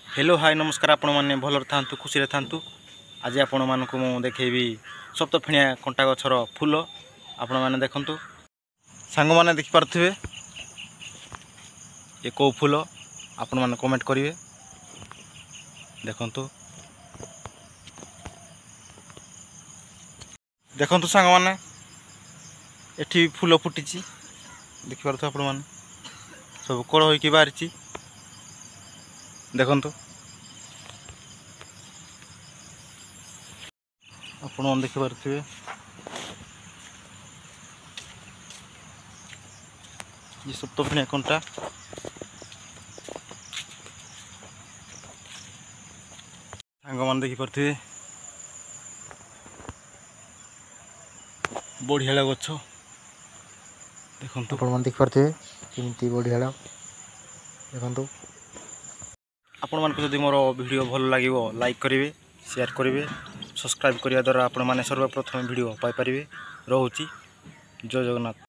Hello hi नमस्कार आपण मैंने भलर था खुशी था आज आपण मानक मु देखी सप्तफिणिया कंटा गछर फूल आपण मैंने देखु सांग मैंने देखिपे ये कौ फूल आपण मैंने कमेंट करेंगे देखु देखु सांग मैंने एठी फूल फुटी देखिपे आपण मैंने सब कड़ हो बाहरी देखु आपण देखिपे ये सप्तफिणिया कंटा सांग मैंने देखिपे बढ़िया गछ देखु आपण देखिपे केमती बढ़िया देखु आपण मानक जदि मोर वीडियो भल लगे लाइक करेंगे शेयर करेंगे सब्सक्राइब करने द्वारा आपण मैंने सर्वप्रथम वीडियो पाइपर रोची जय जगन्नाथ।